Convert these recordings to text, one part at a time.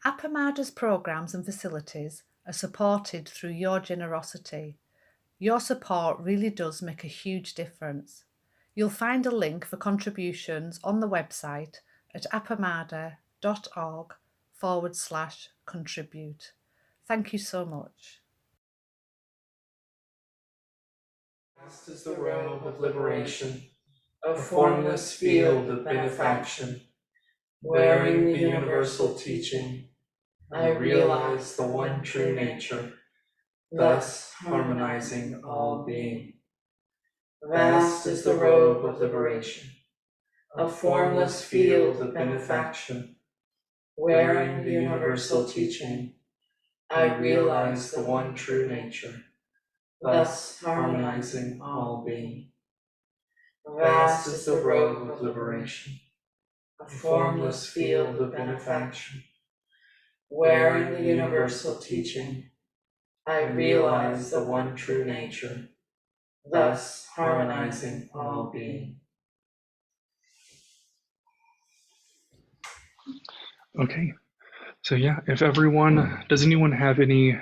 Appamada's programs and facilities are supported through your generosity. Your support really does make a huge difference. You'll find a link for contributions on the website at appamada.org/contribute. Thank you so much. Vast is the robe of liberation, a formless field of benefaction. Wearing the universal teaching, I realize the one true nature, thus harmonizing all being. Vast is the robe of liberation, a formless field of benefaction. Wearing the universal teaching, I realize the one true nature, thus harmonizing all being. Vast is the robe of liberation, a formless field of benefaction. Wearing the universal teaching, I realize the one true nature, thus harmonizing all being. Okay, so yeah, if everyone, does anyone have any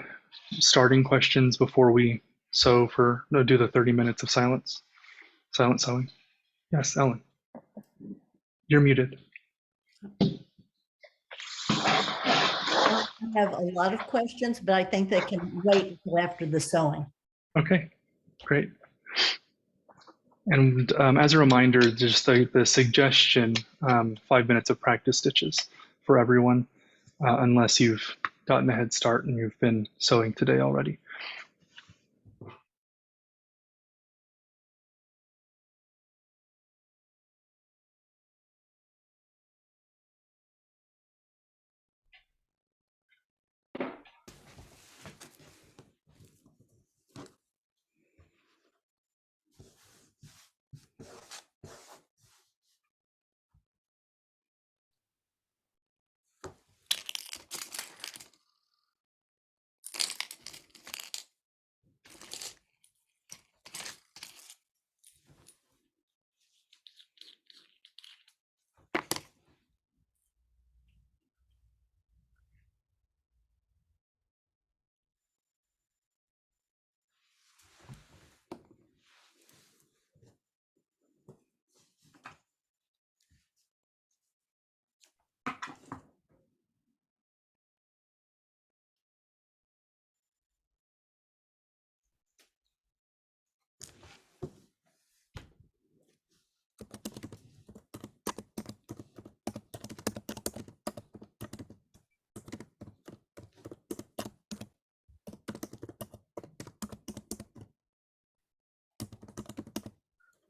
starting questions before we do the 30 minutes of silent sewing? Yes, Ellen, you're muted. I have a lot of questions, but I think they can wait until after the sewing. Okay, great. And as a reminder, just the suggestion, 5 minutes of practice stitches for everyone, unless you've gotten a head start and you've been sewing today already.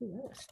Yes.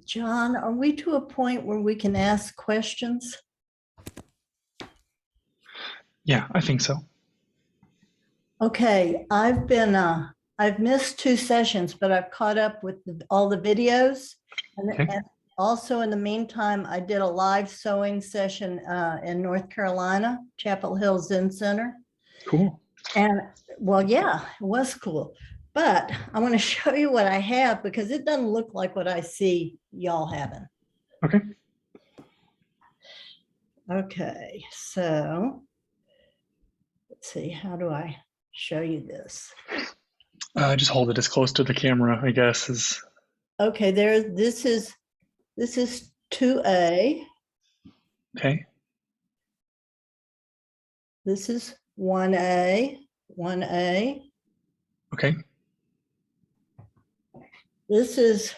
John, are we to a point where we can ask questions? Yeah, I think so. Okay, I've missed 2 sessions, but I've caught up with all the videos. Okay. And also in the meantime, I did a live sewing session in North Carolina, Chapel Hill Zen Center. Cool. And well, yeah, it was cool. But I want to show you what I have because it doesn't look like what I see y'all having. Okay. Okay, so let's see, how do I show you this? Just hold it as close to the camera, I guess, is Okay, this is 2A. okay. This is 1A, 1A. Okay. This is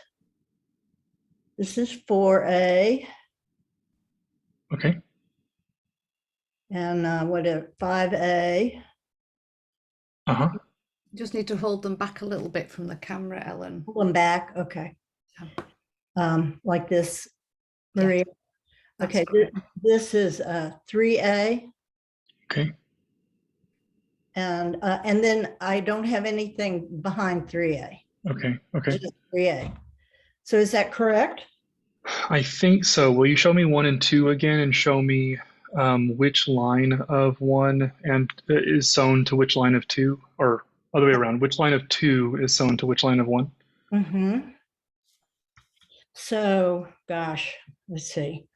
4A. Okay. And what is 5A? Uh-huh. You just need to hold them back a little bit from the camera, Ellen. Pull them back. Okay. Like this, Yeah, Maria. that's Okay, great. this is 3A. Okay. And then I don't have anything behind 3A. Okay. Okay. Just 3A. So is that correct? I think so. Will you show me 1 and 2 again and show me which line of 1 and is sewn to which line of 2, or other way around, which line of 2 is sewn to which line of 1? Mm-hmm. So, gosh, let's see.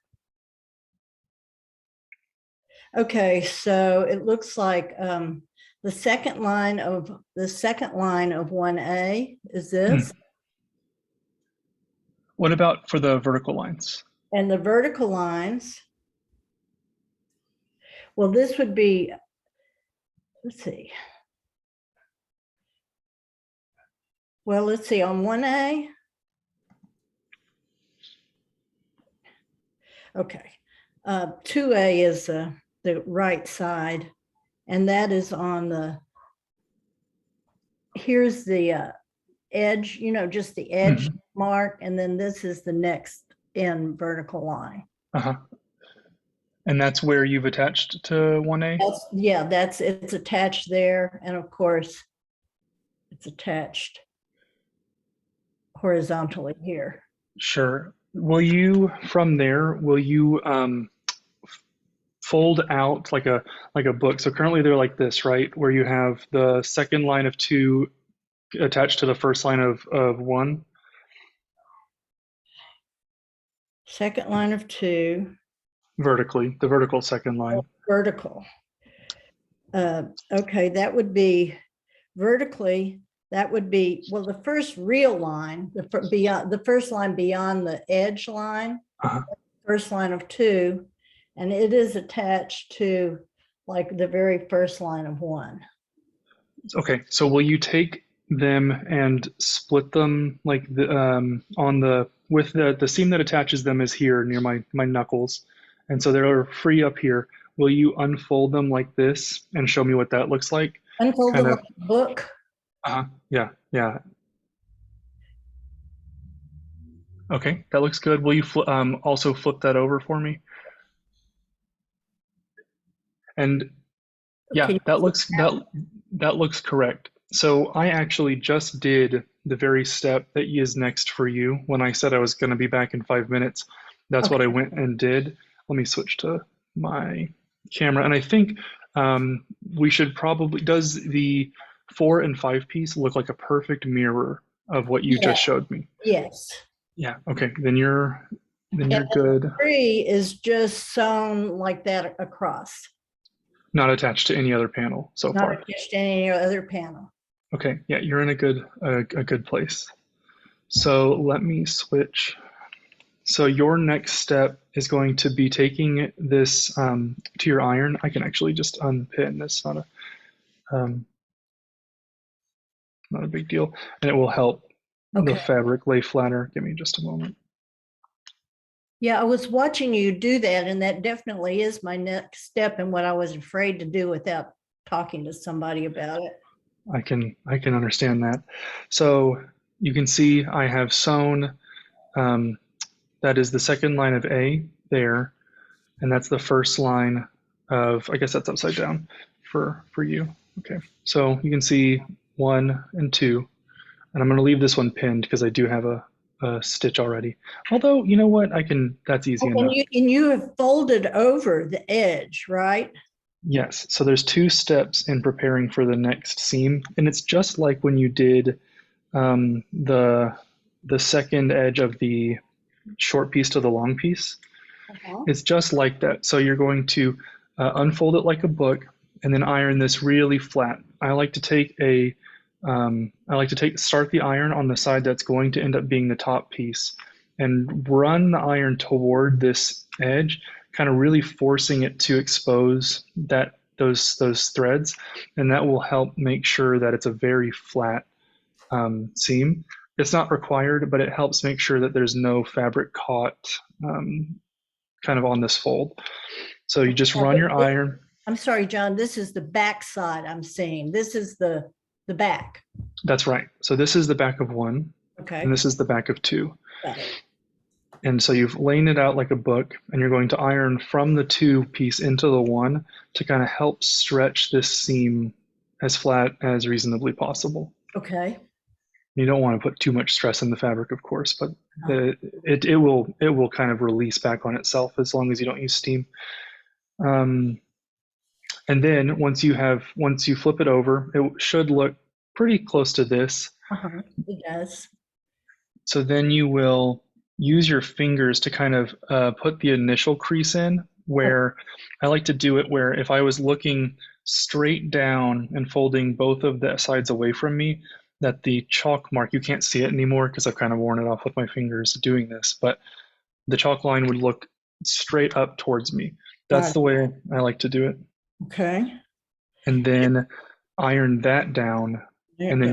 Okay, so it looks like the second line of 1A is this, What about for the vertical lines? and the vertical lines. Well, this would be, let's see. Well, let's see, on 1A. Okay, 2A is the right side, and that is on the, here's the edge, just the edge mark, and then this is the next in vertical line. Uh-huh. And that's where you've attached to 1A? Yeah, it's attached there, and of course, it's attached horizontally here. Sure. Will you, from there, will you fold out like a book? So currently they're like this, right? Where you have the second line of 2 attached to the first line of 1. Second line of 2. Vertically, the vertical second line. Vertical. Okay, that would be vertically. That would be, well, the first real line, the first line beyond the edge line, first line of 2, and it is attached to like the very first line of 1. Okay, so will you take them and split them like on the with the seam that attaches them is here near my knuckles, and so they're free up here. Will you unfold them like this and show me what that looks like? Unfold them like a book. Yeah, yeah. Okay, that looks good. Will you also flip that over for me? And yeah, Okay. that looks correct. So I actually just did the very step that is next for you. When I said I was going to be back in 5 minutes, that's what I went and did. Let me switch to my camera. And I think we should probably, does the 4 and 5 piece look like a perfect mirror of what you just showed me? Yes. Yeah. Okay. Then you're good. 3 is just sewn like that across. Not attached to any other panel so far. Not attached to any other panel. Okay. Yeah, you're in a good place. So let me switch. So your next step is going to be taking this to your iron. I can actually just unpin this, not a big deal, and it will help the fabric lay flatter. Give me just a moment. Yeah, I was watching you do that, and that definitely is my next step and what I was afraid to do without talking to somebody about it. I can understand that. So you can see I have sewn, that is the second line of A there, and that's the first line of, I guess that's upside down for you. Okay, so you can see 1 and 2, and I'm going to leave this one pinned because I do have a stitch already. Although, you know what, that's easy enough. And you have folded over the edge, right? Yes, so there's 2 steps in preparing for the next seam, and it's just like when you did the second edge of the short piece to the long piece. It's just like that. So you're going to unfold it like a book and then iron this really flat. I like to start the iron on the side that's going to end up being the top piece and run the iron toward this edge, kind of really forcing it to expose those threads, and that will help make sure that it's a very flat seam. It's not required, but it helps make sure that there's no fabric caught kind of on this fold. So you just run your iron. I'm sorry, John, this is the back side I'm seeing. This is the back. That's right. So this is the back of 1, Okay. and this is the back of 2. Got it. And so you've laid it out like a book, and you're going to iron from the 2 piece into the 1 to kind of help stretch this seam as flat as reasonably possible. Okay. You don't want to put too much stress in the fabric, of course, but it will kind of release back on itself as long as you don't use steam. And then once you flip it over, it should look pretty close to this. It does. So then you will use your fingers to kind of put the initial crease in, where I like to do it where if I was looking straight down and folding both of the sides away from me, that the chalk mark, you can't see it anymore because I've kind of worn it off with my fingers doing this, but the chalk line would look straight up towards me. That's the way I like to do it. Okay. And then iron that down, and then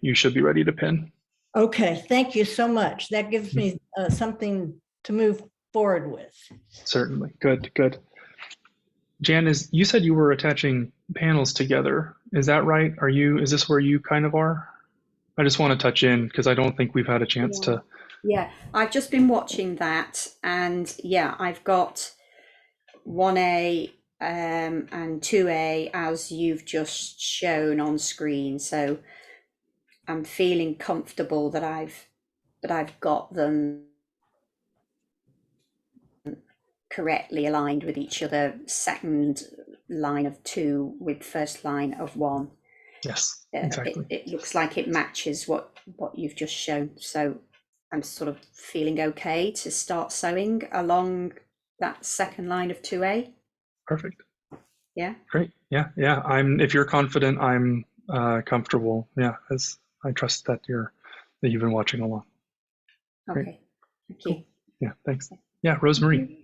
you should be ready to pin. Okay, thank you so much. That gives me something to move forward with. Certainly. Good. Jan, you said you were attaching panels together. Is that right? Is this where you kind of are? I just want to touch in because I don't think we've had a chance to. Yeah, I've just been watching that, and yeah, I've got 1A and 2A as you've just shown on screen. So I'm feeling comfortable that I've got them correctly aligned with each other. Second line of 2 with first line of 1. Yes, exactly. It looks like it matches what you've just shown. So I'm sort of feeling okay to start sewing along that second line of 2A. Perfect. Yeah. Great. Yeah. If you're confident, I'm comfortable. Yeah, as I trust that you've been watching along. Okay. Great. Thank you. Cool. Yeah. Thanks. Yeah, Rosemary.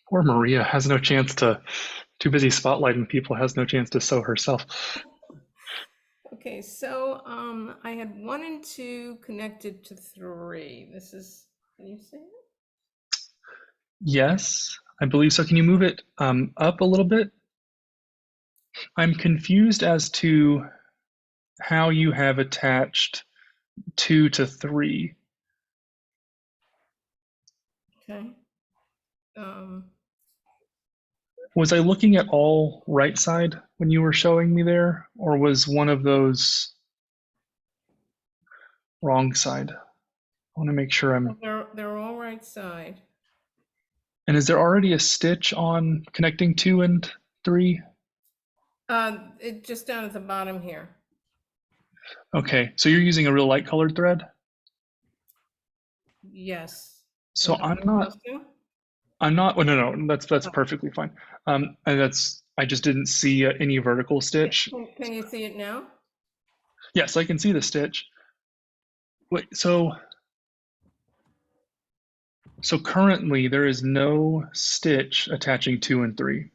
Poor Maria has no chance too busy spotlighting people, has no chance to sew herself. Okay, so I had 1 and 2 connected to 3. Can you see it? Yes, I believe so. Can you move it up a little bit? I'm confused as to how you have attached 2 to 3. Okay. Was I looking at all right side when you were showing me there, or was one of those wrong side? I want to make sure I'm. They're all right side. And is there already a stitch on connecting 2 and 3? It just down at the bottom here. Okay, so you're using a real light colored thread? Yes. So I'm not. Well, no. That's perfectly fine. And I just didn't see any vertical stitch. Can you see it now? Yes, I can see the stitch. Wait, so currently there is no stitch attaching 2 and 3.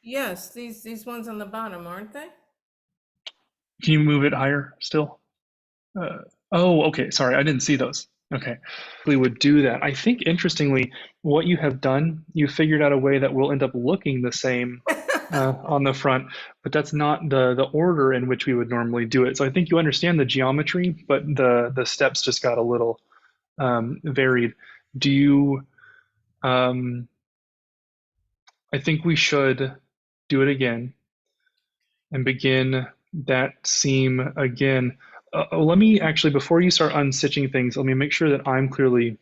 Yes, these ones on the bottom, aren't they? Can you move it higher still? Oh, okay. Sorry, I didn't see those. Okay, we would do that. I think interestingly, what you have done, you figured out a way that will end up looking the same on the front, but that's not the order in which we would normally do it. So I think you understand the geometry, but the steps just got a little varied. do you, I think we should do it again and begin that seam again. Let me actually, before you start unstitching things, let me make sure that I'm clearly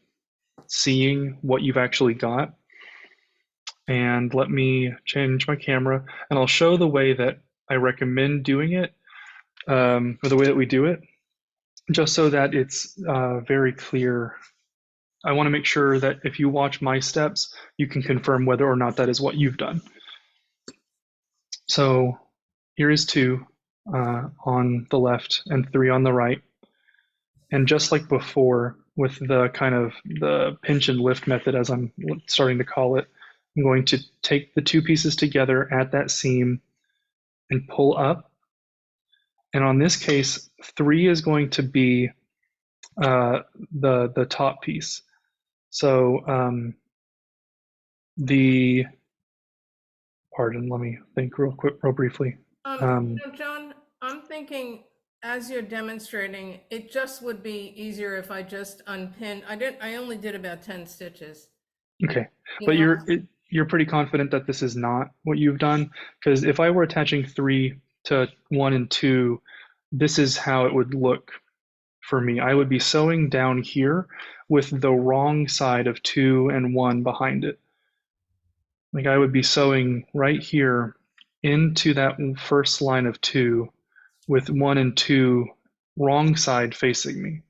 seeing what you've actually got. And let me change my camera, and I'll show the way that I recommend doing it, or the way that we do it, just so that it's very clear. I want to make sure that if you watch my steps, you can confirm whether or not that is what you've done. So here is 2 on the left and 3 on the right. And just like before, with the kind of the pinch and lift method, as I'm starting to call it, I'm going to take the 2 pieces together at that seam and pull up. And on this case, 3 is going to be the top piece. So pardon, let me think real briefly. John, I'm thinking as you're demonstrating, it just would be easier if I just unpinned. I only did about 10 stitches. Okay, You but know? you're pretty confident that this is not what you've done? Because if I were attaching 3 to 1 and 2, this is how it would look for me. I would be sewing down here with the wrong side of 2 and 1 behind it. Like I would be sewing right here into that first line of 2 with 1 and 2 wrong side facing me.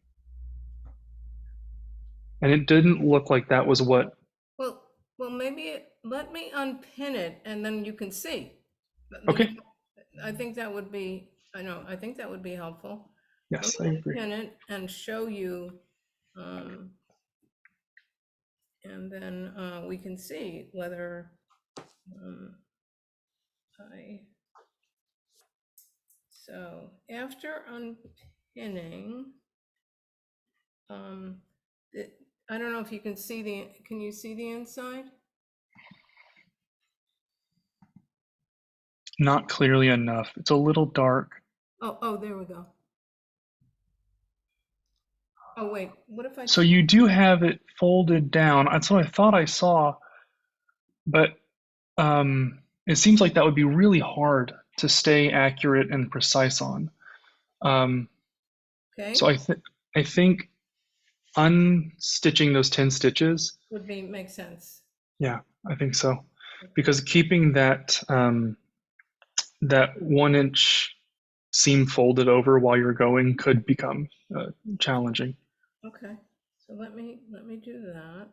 And it didn't look like that was what. Well, maybe let me unpin it and then you can see. Okay. I think that would be, I think that would be helpful. Yes, Let I me agree. unpin it and show you, and then we can see whether so after unpinning, I don't know if you can see can you see the inside? Not clearly enough. It's a little dark. Oh, there we go. Oh, wait, what if I? So you do have it folded down. That's what I thought I saw, but it seems like that would be really hard to stay accurate and precise on. Okay. So I think unstitching those 10 stitches would make sense. Yeah, I think so, because keeping that that 1-inch seam folded over while you're going could become challenging. Okay, so let me do that.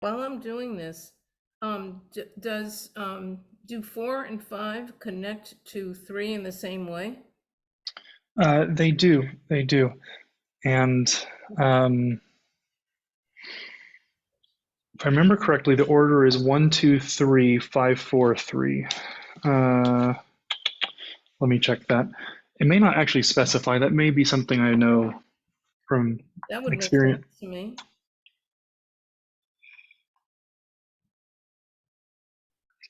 While I'm doing this, does do 4 and 5 connect to 3 in the same way? They do, and if I remember correctly, the order is 1, 2, 3, 5, 4, 3. Let me check that. It may not actually specify. That may be something I know from That would experience. make sense to me.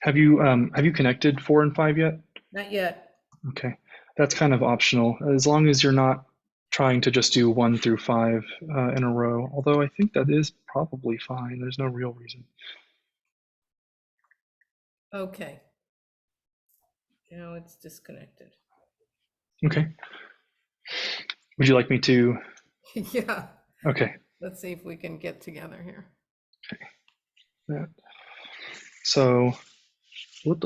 Have you connected 4 and 5 yet? Not yet. Okay, that's kind of optional, as long as you're not trying to just do 1 through 5 in a row, although I think that is probably fine. There's no real reason. Okay. Now it's disconnected. Okay. Would you like me to? Yeah, Okay. let's see if we can get together here. That. So, okay.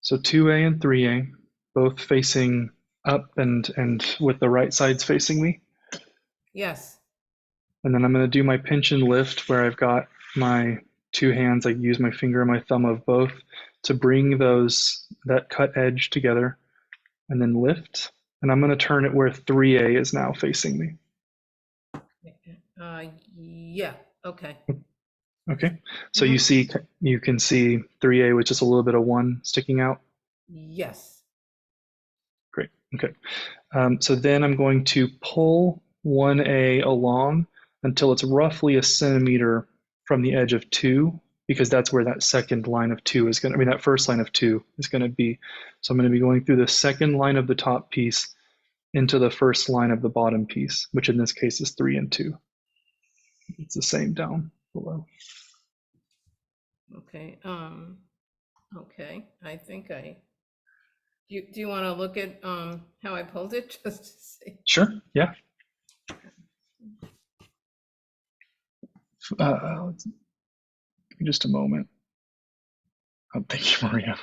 So 2A and 3A, both facing up and with the right sides facing me. Yes. And then I'm going to do my pinch and lift where I've got my two hands. I use my finger and my thumb of both to bring that cut edge together and then lift. And I'm going to turn it where 3A is now facing me. Yeah, okay. Okay. So you can see 3A with just a little bit of 1 sticking out. Yes. Great. Okay. So then I'm going to pull 1A along until it's roughly a centimeter from the edge of 2, because that's where that second line of 2 is going to, I mean, that first line of 2 is going to be. So I'm going to be going through the second line of the top piece into the first line of the bottom piece, which in this case is 3 and 2. It's the same down below. Okay. Okay. I think do you want to look at how I pulled it just to see? Sure. Yeah. Give me just a moment. Oh, thank you, Maria.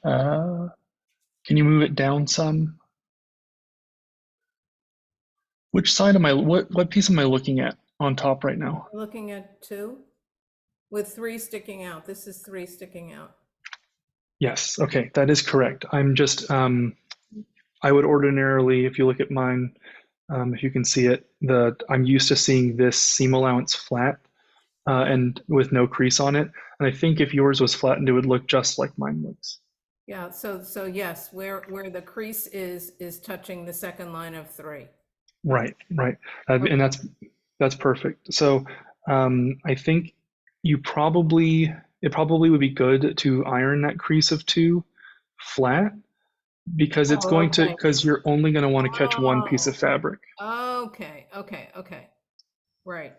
Can you move it down some? Which side am I, what piece am I looking at on top right now? Looking at 2 with 3 sticking out. This is 3 sticking out. Yes, okay, that is correct. I'm just, I would ordinarily, if you look at mine, if you can see it, I'm used to seeing this seam allowance flat and with no crease on it. And I think if yours was flattened, it would look just like mine looks. Yeah, so yes, where the crease is touching the second line of 3. Right. And that's perfect. So I think it probably would be good to iron that crease of 2 flat, because it's going to, because you're only going to want to catch one piece of fabric. Okay. Right.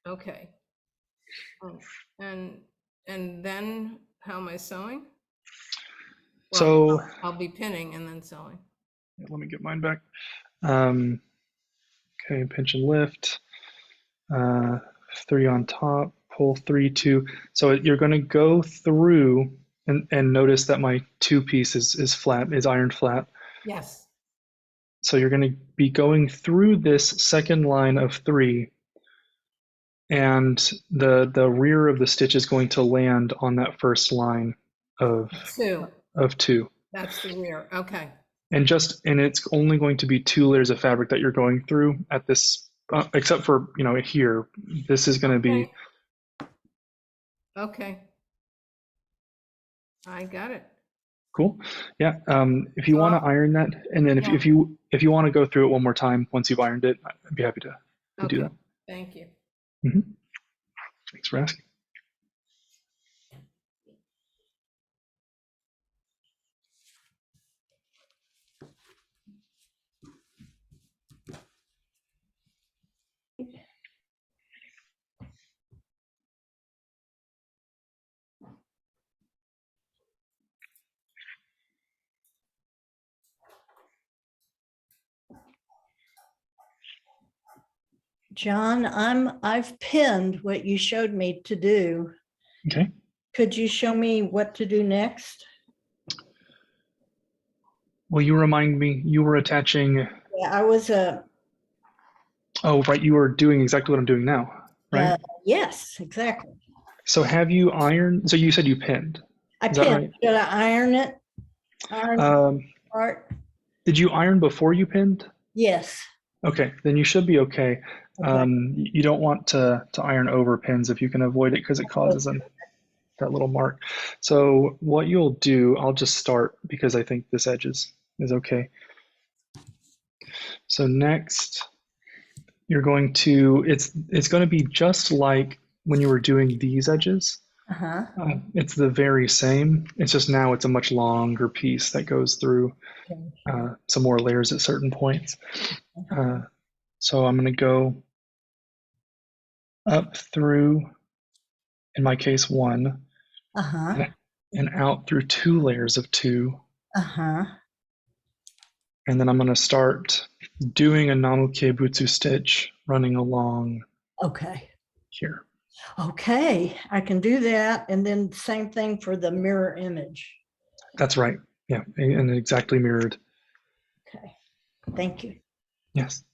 Okay. And then how am I sewing? Well, So I'll be pinning and then sewing. let me get mine back. Okay, pinch and lift. 3 on top, pull 3, 2. So you're going to go through and notice that my 2 piece is flat, is ironed flat. Yes. So you're going to be going through this second line of 3, and the rear of the stitch is going to land on that first line of 2. 2. That's the rear. Okay. And it's only going to be 2 layers of fabric that you're going through at this, except for, here, this is going to be. Okay. I got it. Cool. Yeah. If you want to iron that, and then if you want to go through it one more time once you've ironed it, I'd be happy to do that. Thank you. Thanks for asking. John, I've pinned what you showed me to do. Okay. Could you show me what to do next? Will you remind me? You were attaching. Yeah, I was Oh, right. You were doing exactly what I'm doing now, right? Yes, exactly. So have you ironed? So you said you pinned. I Is that pinned. right? Did I iron it? Part? Did you iron before you pinned? Yes. Okay, then you should be okay. Okay. You don't want to iron over pins if you can avoid it, because it causes that little mark. So what you'll do, I'll just start because I think this edge is okay. So next, you're going to, it's going to be just like when you were doing these edges. It's the very same. It's just now it's a much longer piece that goes through some more layers at certain points. So I'm going to go up through, in my case, 1. and out through 2 layers of 2. Uh-huh. And then I'm going to start doing a namuke butsu stitch running along Okay. here. Okay, I can do that. And then same thing for the mirror image. That's right. Yeah, and exactly mirrored. Okay, thank you. Yes.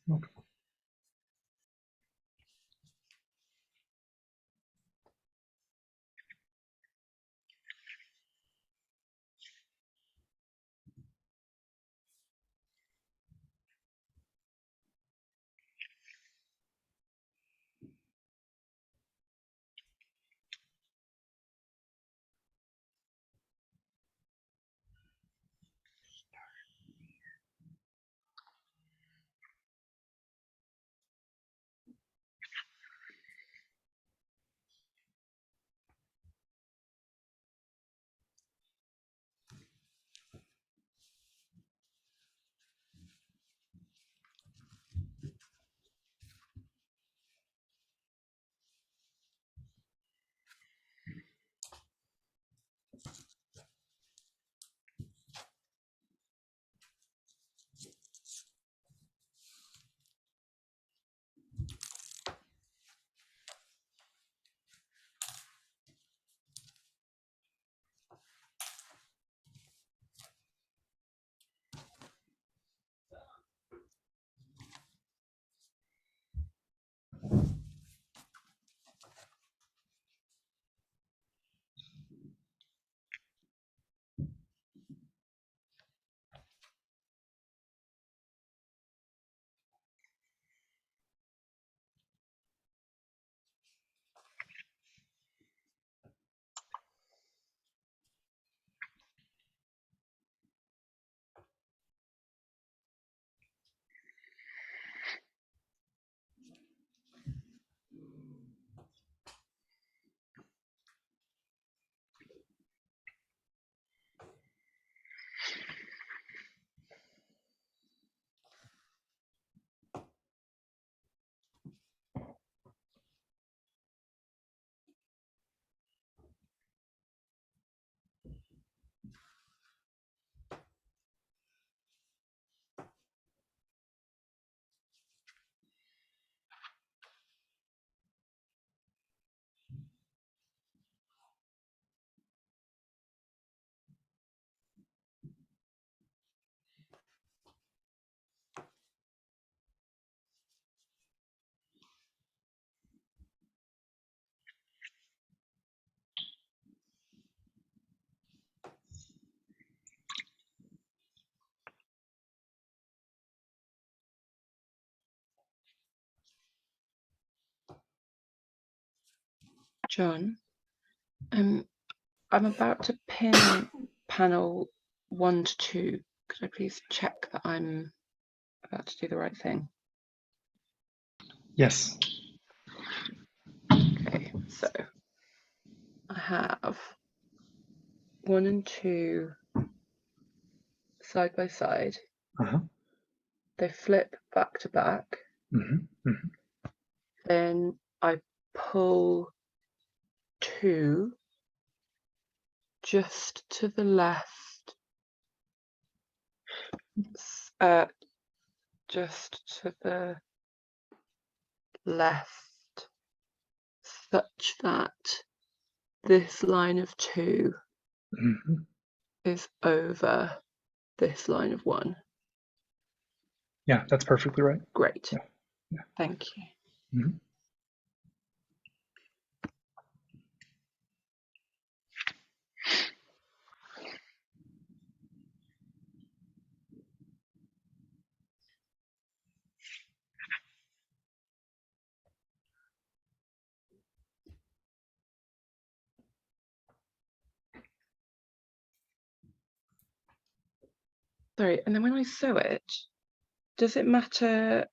John, I'm about to pin panel 1 to 2. Could I please check that I'm about to do the right thing? Yes. Okay, so I have 1 and 2 side by side. Uh-huh. They flip back to back. Mm-hmm. Mm-hmm. Then I pull 2 just to the left, just to the left, such that this line of 2 Mm-hmm. is over this line of 1. Yeah, that's perfectly right. Great. Yeah. Yeah. Thank you. Mm-hmm. Sorry, and then when I sew it, does it matter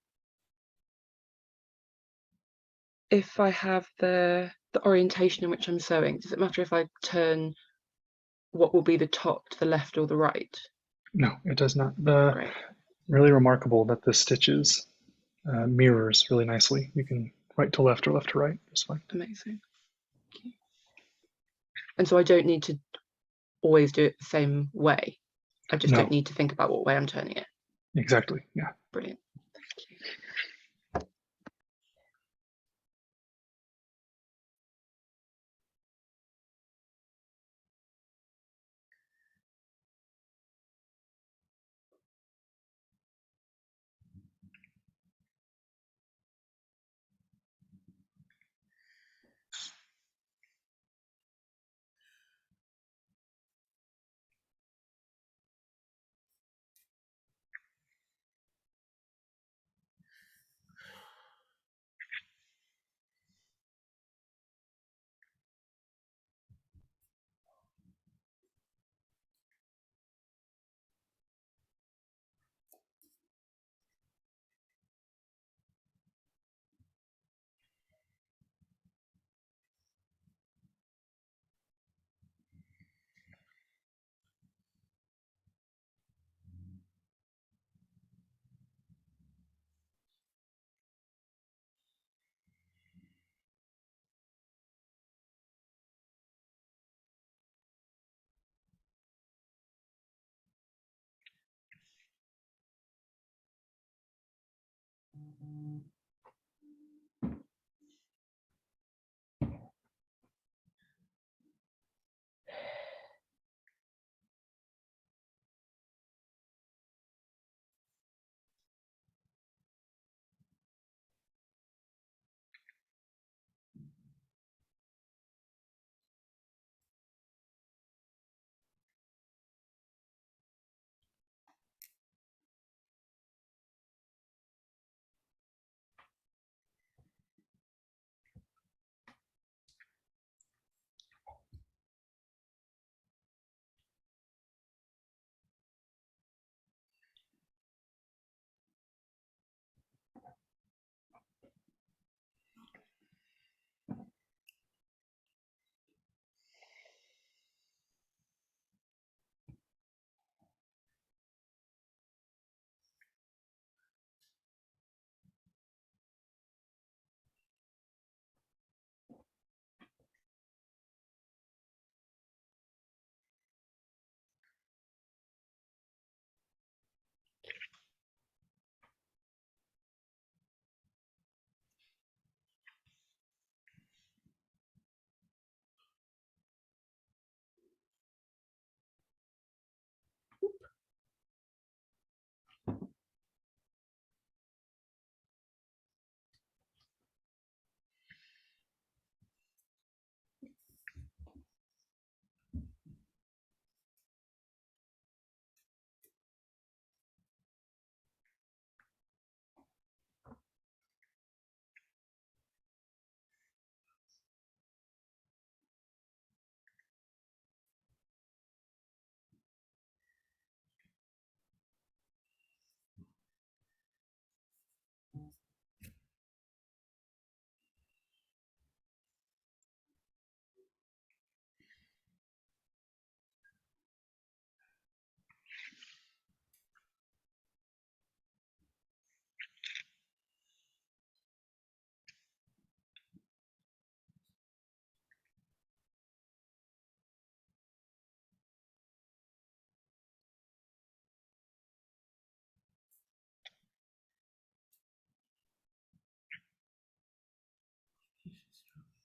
if I have the orientation in which I'm sewing? Does it matter if I turn what will be the top to the left or the right? No, it does not. Great. Really remarkable that the stitches mirrors really nicely. You can right to left or left to right. Just fine. Amazing. Thank you. And so I don't need to always do it the same way. I just No. don't need to think about what way I'm turning it. Exactly. Yeah. Brilliant. Thank you.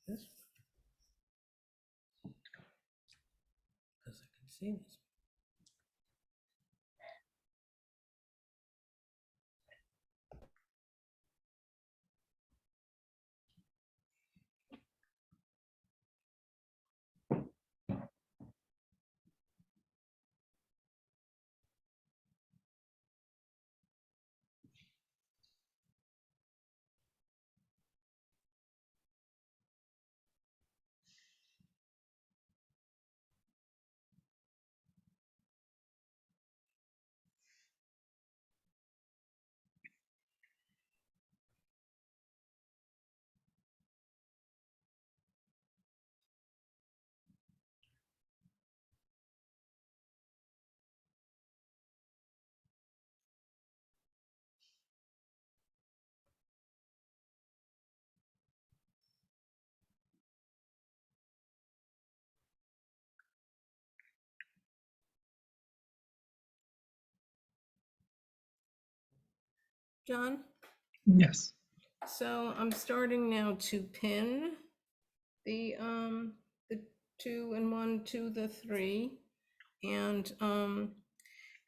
This because I can see this. John? Yes. So I'm starting now to pin the 2 and 1 to the 3, and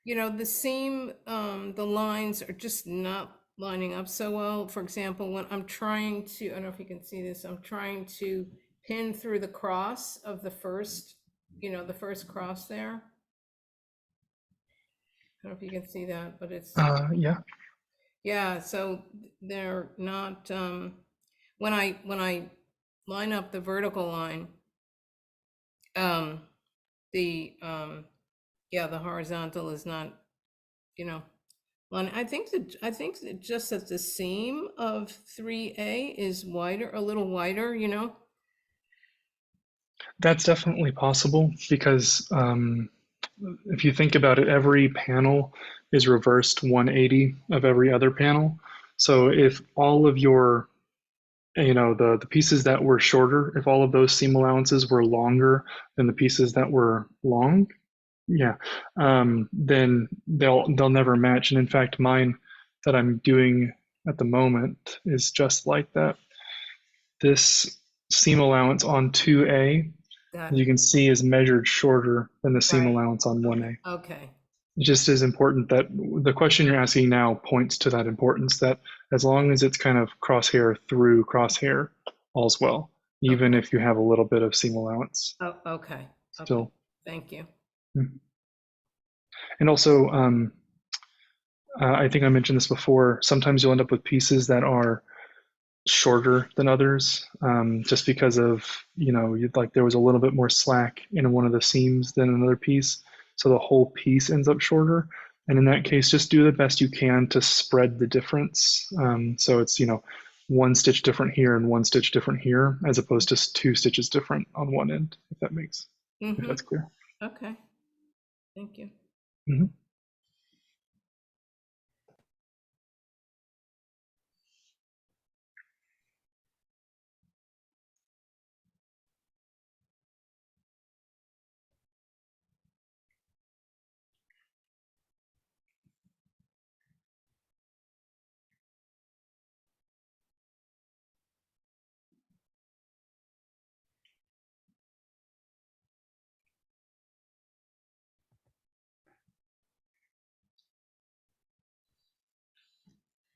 the seam, the lines are just not lining up so well. For example, when I'm trying to, I don't know if you can see this, I'm trying to pin through the cross of the first, the first cross there. I don't know if you can see that, but it's Yeah. yeah. So they're not. When I line up the vertical line, the the horizontal is not, line. I think that just that the seam of 3A is wider, a little wider. That's definitely possible because if you think about it, every panel is reversed 180 of every other panel. So if all of your, the pieces that were shorter, if all of those seam allowances were longer than the pieces that were long, then they'll never match. And in fact, mine that I'm doing at the moment is just like that. This seam allowance on 2A, as you can see, is measured shorter than the seam Right. allowance on 1A. Okay. It just is important that the question you're asking now points to that importance, that as long as it's kind of crosshair through crosshair, all's well, even Okay. if you have a little bit of seam allowance. Oh, okay. Still. Okay. Thank you. And also, I think I mentioned this before, sometimes you'll end up with pieces that are shorter than others, just because of, like there was a little bit more slack in one of the seams than another piece. So the whole piece ends up shorter. And in that case, just do the best you can to spread the difference. So it's, one stitch different here and one stitch different here, as opposed to 2 stitches different on one end, if that makes, if that's clear. Okay. Thank you. Mhm.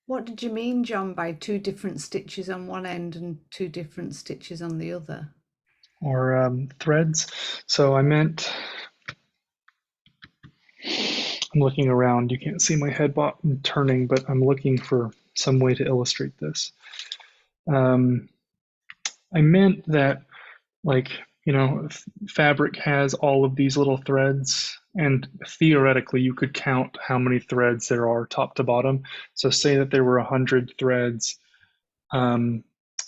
What did you mean, John, by 2 different stitches on one end and 2 different stitches on the other? Or threads. So I meant, I'm looking around. You can't see my head turning, but I'm looking for some way to illustrate this. I meant that, like, fabric has all of these little threads, and theoretically, you could count how many threads there are top to bottom. So, say that there were 100 threads in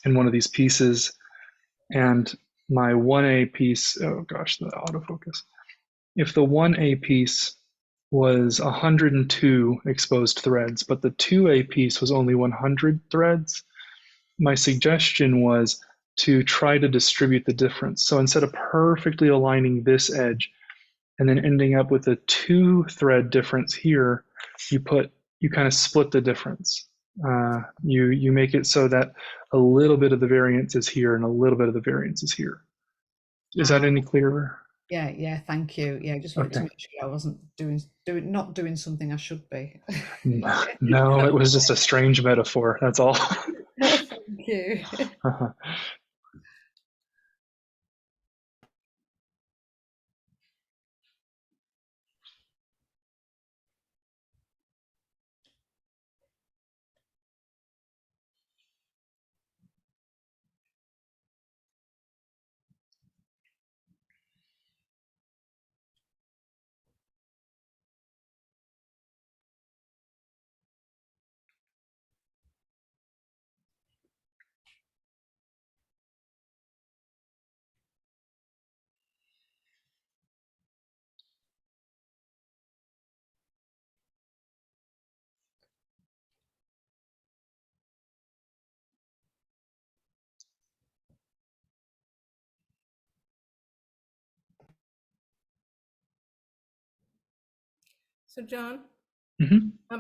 one of these pieces, and my 1A piece, oh gosh, the autofocus. If the 1A piece was 102 exposed threads, but the 2A piece was only 100 threads, my suggestion was to try to distribute the difference. So instead of perfectly aligning this edge and then ending up with a 2-thread difference here, you kind of split the difference. You make it so that a little bit of the variance is here and a little bit of the variance is here. Is that any clearer? Yeah, thank you. Yeah, I just wanted to Okay. make sure I wasn't not doing something I should be. No, it was just a strange metaphor. That's all. Thank you. So John,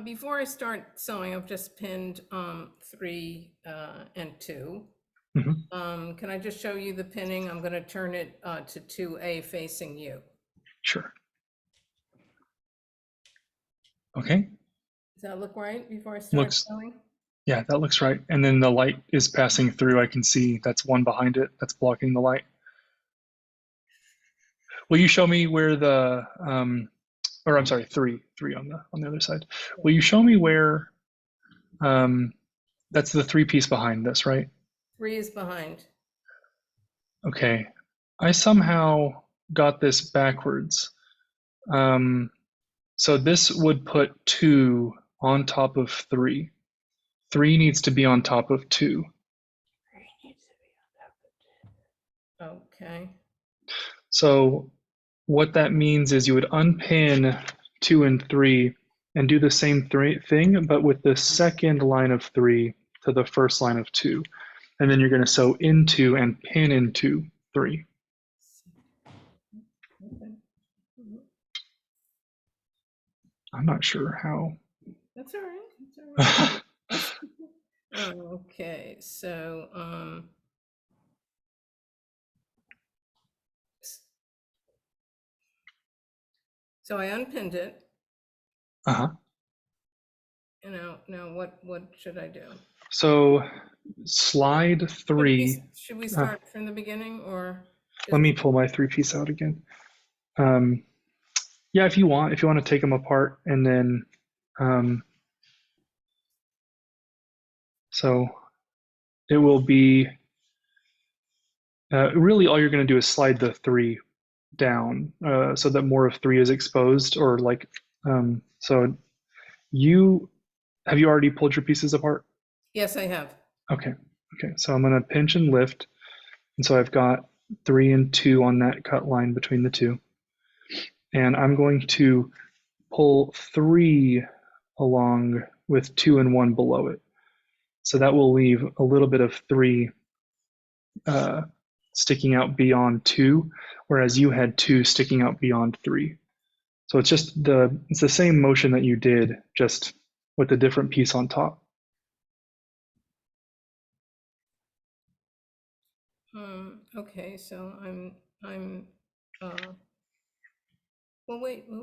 Before I start sewing, I've just pinned 3 and 2. Can I just show you the pinning? I'm going to turn it to 2A facing you. Sure. Okay. Does that look right before I start sewing? Yeah, that looks right. And then the light is passing through. I can see that's one behind it that's blocking the light. Will you show me where the, or I'm sorry, three on the other side. Will you show me where, that's the 3-piece behind this, right? 3 is behind. Okay. I somehow got this backwards. So this would put 2 on top of 3. 3 needs to be on top of 2. Okay. So what that means is you would unpin 2 and 3 and do the same thing, but with the second line of 3 to the first line of 2. And then you're going to sew into and pin into 3. Okay. I'm not sure how. That's all right. That's all right. Okay, so I unpinned it. Now what should I do? So slide 3. Should we start from the beginning, or let me pull my 3-piece out again. Yeah, if you want to take them apart and then so it will be really all you're going to do is slide the 3 down so that more of 3 is exposed, or like so have you already pulled your pieces apart? Yes, I have. Okay, so I'm going to pinch and lift, and so I've got 3 and 2 on that cut line between the 2, and I'm going to pull 3 along with 2 and 1 below it, so that will leave a little bit of 3 sticking out beyond 2, whereas you had 2 sticking out beyond 3. So it's just it's the same motion that you did, just with a different piece on top. Okay, so I'm well, wait. I'm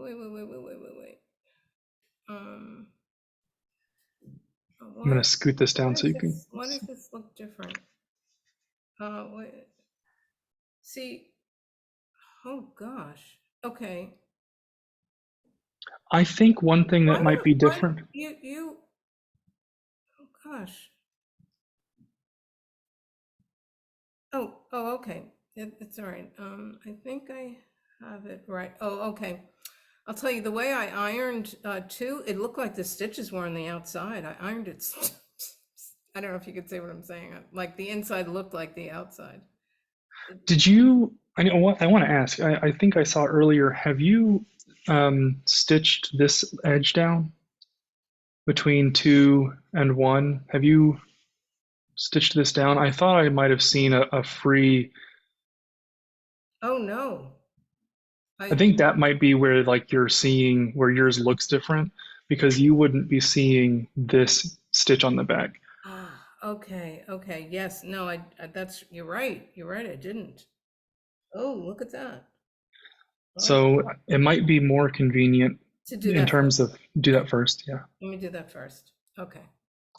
going to scoot this down so you can. Why does this look different? Wait. See. Oh gosh. Okay. I think one thing that might be different. You. Oh gosh. Oh, okay. It's all right. I think I have it right. Oh, okay. I'll tell you, the way I ironed 2, it looked like the stitches were on the outside. I ironed it. I don't know if you could say what I'm saying. Like the inside looked like the outside. Did you? I want to ask. I think I saw earlier. Have you stitched this edge down between 2 and 1? Have you stitched this down? I thought I might have seen a free. Oh no. I think that might be where like you're seeing where yours looks different, because you wouldn't be seeing this stitch on the back. Okay. Yes. No, that's, you're right. I didn't. Oh, look at that. So it might be more convenient to do in terms of do that first. Yeah. Let me do that first. Okay.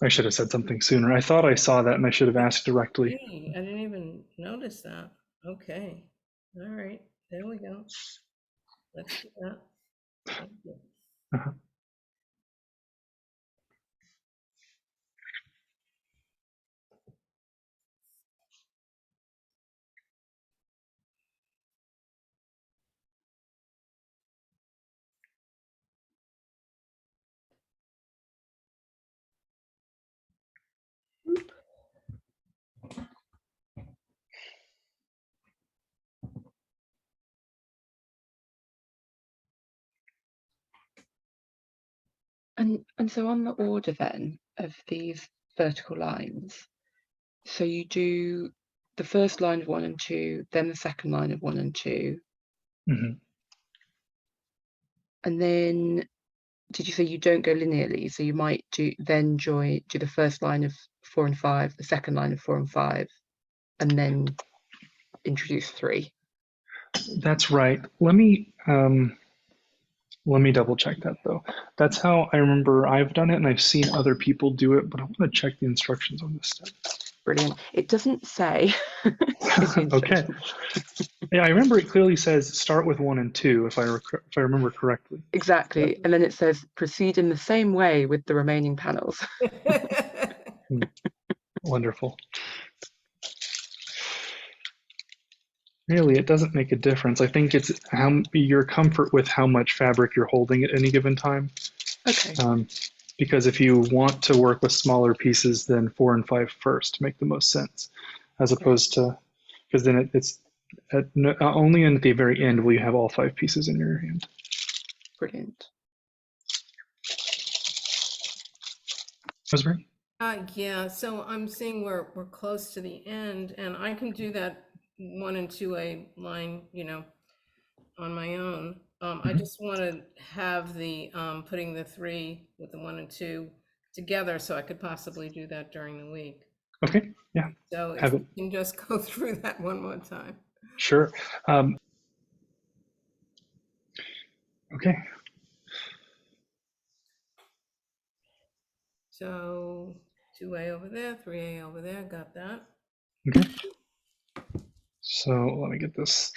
I should have said something sooner. I thought I saw that and I should have asked directly. I didn't even notice that. Okay. All right. There we go. Let's do that. Thank you. And so on the order then of these vertical lines, so you do the first line of 1 and 2, then the second line of 1 and 2, Mm-hmm. and then did you say you don't go linearly? So you might do the first line of 4 and 5, the second line of 4 and 5, and then introduce 3. That's right. Let me double check that though. That's how I remember I've done it, and I've seen other people do it, but I want to check the instructions on this step. Brilliant. It doesn't say. Okay. Yeah, I remember it clearly says start with 1 and 2, if I remember correctly. Exactly. And then it says proceed in the same way with the remaining panels. Wonderful. Really, it doesn't make a difference. I think it's your comfort with how much fabric you're holding at any given time. Okay. Because if you want to work with smaller pieces, then 4 and 5 first make the most sense, as opposed to, because then it's only at the very end will you have all 5 pieces in your hand. Brilliant. Rosemary? Yeah, so I'm seeing we're close to the end, and I can do that 1 and 2A line, on my own. I just want to have the putting the 3 with the 1 and 2 together, so I could possibly do that during the week. Okay, yeah. So if you can just go through that one more time. Sure. Okay. So 2A over there, 3A over there, got that. Okay. So let me get this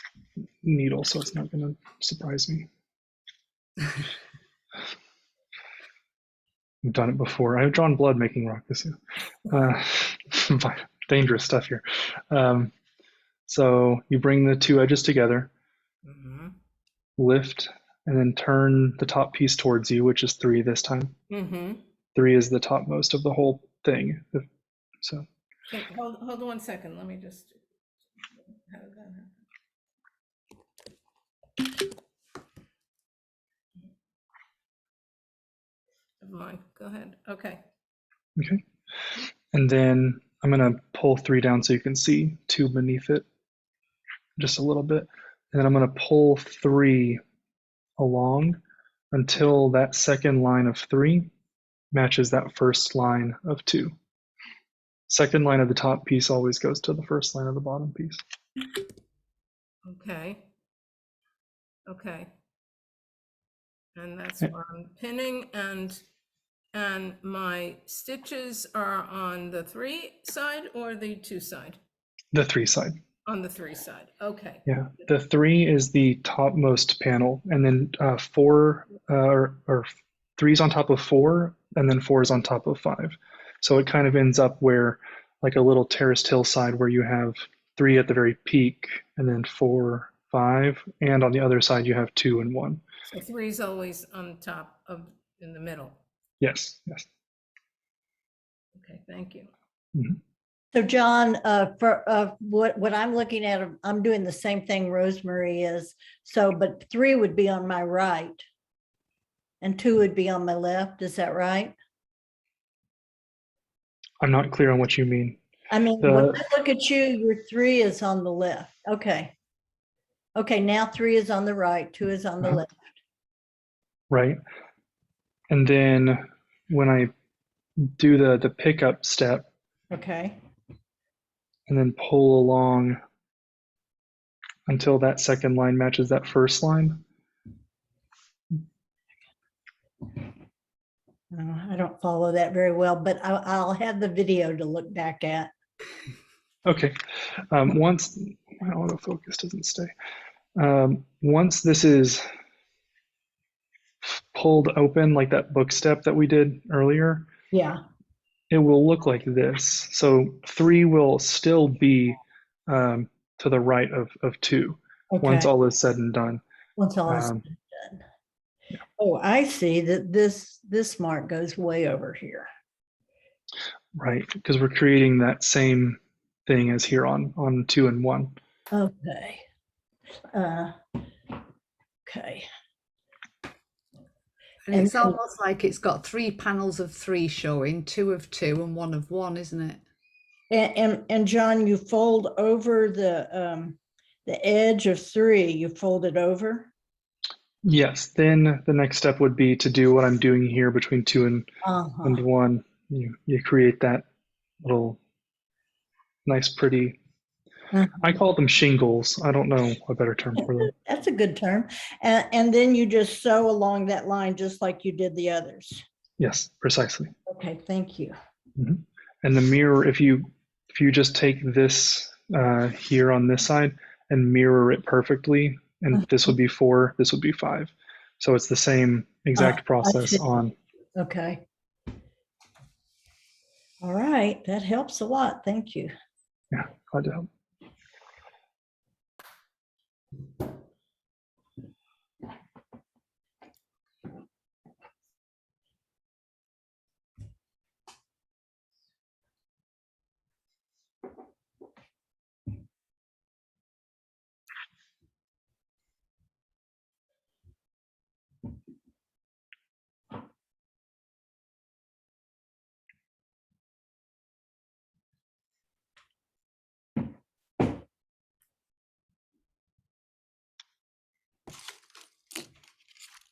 needle so it's not going to surprise me. I've done it before. I've drawn blood making rock this year. Dangerous stuff here. So you bring the 2 edges together, lift, and then turn the top piece towards you, which is 3 this time. 3 is the topmost of the whole thing. So hold on 1 second. Let me just. How did that happen? Never mind. Go ahead. Okay. Okay. And then I'm going to pull 3 down so you can see 2 beneath it just a little bit. And then I'm going to pull 3 along until that second line of 3 matches that first line of 2. Second line of the top piece always goes to the first line of the bottom piece. Okay. Okay. And that's where I'm pinning, and my stitches are on the 3 side or the 2 side? The 3 side. On the 3 side. Okay. Yeah, the 3 is the topmost panel, and then 4 or 3 is on top of 4, and then 4 is on top of 5. So it kind of ends up where, like a little terraced hillside, where you have 3 at the very peak, and then 4, 5, and on the other side you have 2 and 1. So 3 is always on top of in the middle. Yes, yes. Okay, thank you. So John, for what I'm looking at, I'm doing the same thing Rosemary is. So, but 3 would be on my right and 2 would be on my left. Is that right? I'm not clear on what you mean. I mean, when I look at you, your 3 is on the left. Okay. Okay, now 3 is on the right, 2 is on the left. Right. And then when I do the pickup step, Okay. and then pull along until that second line matches that first line. I don't follow that very well, but I'll have the video to look back at. Okay. Once my autofocus doesn't stay. Once this is pulled open, like that book step that we did earlier, Yeah. it will look like this. So 3 will still be to the right of 2 once all is said and done. Once all is done. Yeah. Oh, I see that this mark goes way over here. Right, because we're creating that same thing as here on 2 and 1. Okay. Okay. And it's almost like it's got 3 panels of 3 showing, 2 of 2 and 1 of 1, isn't it? And John, you fold over the edge of 3. You fold it over. Yes, then the next step would be to do what I'm doing here between 2 and Uh-huh. 1. You create that little nice, pretty. Uh-huh. I call them shingles. I don't know a better term for them. That's a good term. And then you just sew along that line just like you did the others. Yes, precisely. Okay, thank you. And the mirror, if you just take this here on this side and mirror it perfectly, and this would be 4, this would be 5. So it's the same exact I process see. on. Okay. All right, that helps a lot. Thank you. Yeah, glad to help.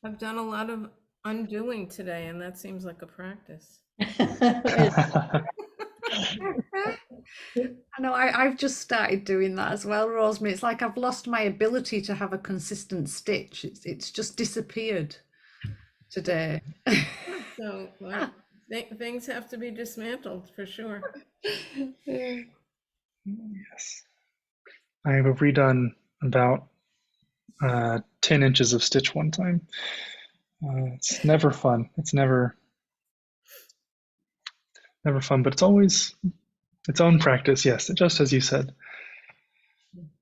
I've done a lot of undoing today, and that seems like a practice. I know I've just started doing that as well, Rosemary. It's like I've lost my ability to have a consistent stitch. It's just disappeared today. So things have to be dismantled for sure. Yes. I have redone about 10 inches of stitch one time. It's never fun. It's never fun, but it's always its own practice. Yes, just as you said.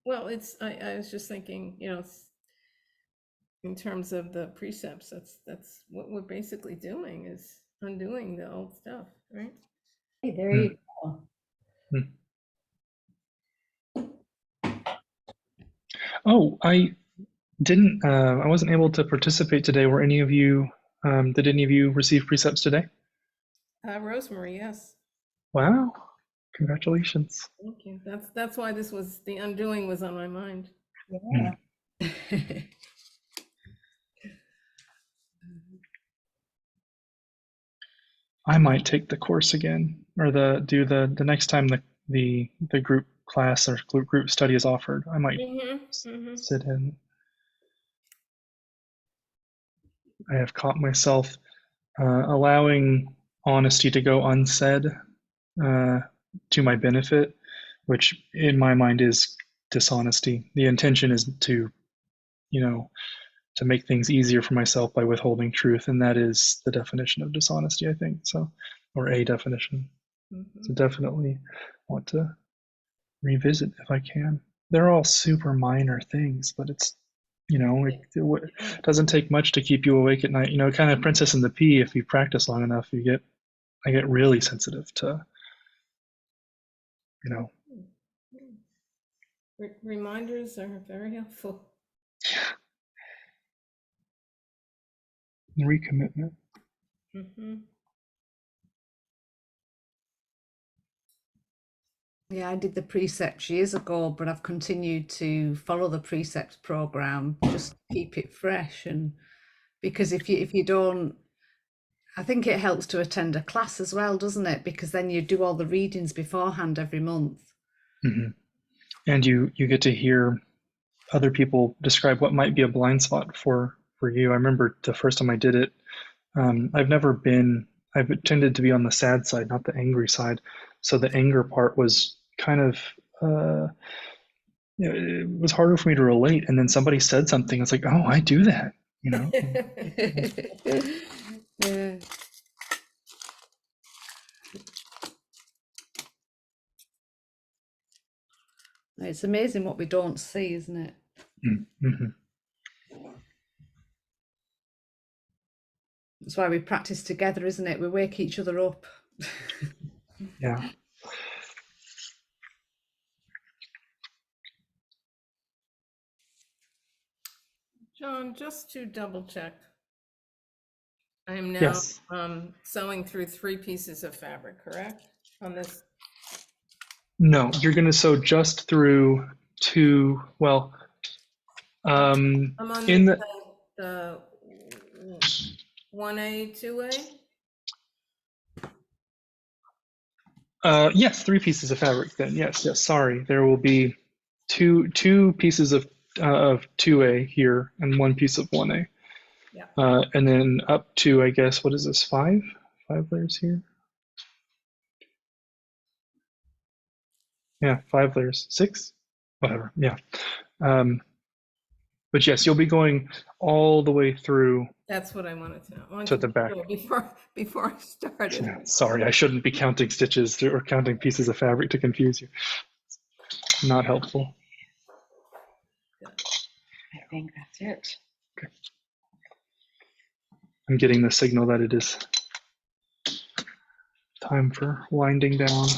Well, I was just thinking, in terms of the precepts, that's what we're basically doing, is undoing the old stuff, right? Hey, there you go. Oh, I didn't. I wasn't able to participate today. Were any of you? Did any of you receive precepts today? Rosemary, yes. Wow! Congratulations. Thank you. That's why the undoing was on my mind. Yeah. I might take the course again, or do the next time the group class or group study is offered. I might sit in. I have caught myself allowing honesty to go unsaid to my benefit, which in my mind is dishonesty. The intention is to, to make things easier for myself by withholding truth, and that is the definition of dishonesty, I think. So, or a definition. So definitely want to revisit if I can. They're all super minor things, but it's it doesn't take much to keep you awake at night. Kind of Princess and the Pea. If you practice long enough, I get really sensitive to, Reminders are very helpful. recommitment. Yeah, I did the precepts years ago, but I've continued to follow the precepts program just to keep it fresh. And because if you don't, I think it helps to attend a class as well, doesn't it? Because then you do all the readings beforehand every month. And you get to hear other people describe what might be a blind spot for you. I remember the first time I did it, I've tended to be on the sad side, not the angry side. So the anger part was kind of, it was harder for me to relate. And then somebody said something. It's like, oh, I do that, Yeah. It's amazing what we don't see, isn't it? That's why we practice together, isn't it? We wake each other up. Yeah. John, just to double check, I am now Yes. sewing through 3 pieces of fabric, correct? On this. No, you're going to sew just through 2. Well, I'm on in the the 1A, 2A? Yes, 3 pieces of fabric then. Yes, yes. Sorry, there will be two pieces of 2A here and 1 piece of 1A. Yeah. And then up to, I guess, what is this? 5 layers here. Yeah, 5 layers, 6, whatever. Yeah. But yes, you'll be going all the way through That's what I wanted to know. I wanted to to the be back. sure before I started. Yeah, sorry, I shouldn't be counting stitches or counting pieces of fabric to confuse you. Not helpful. I think that's it. Okay. I'm getting the signal that it is time for winding down.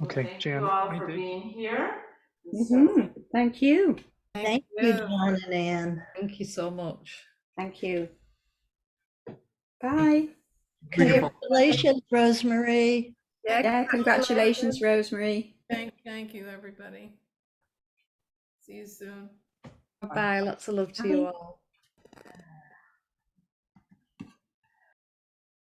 Okay, Thank Jan, you all I for did. being here. Thank you. Thank you, John and Ann. Thank you so much. Thank you. Bye. Congratulations, Rosemary. Yeah, congratulations, Rosemary. Thank you, everybody. See you soon. Bye. Lots of love to you all.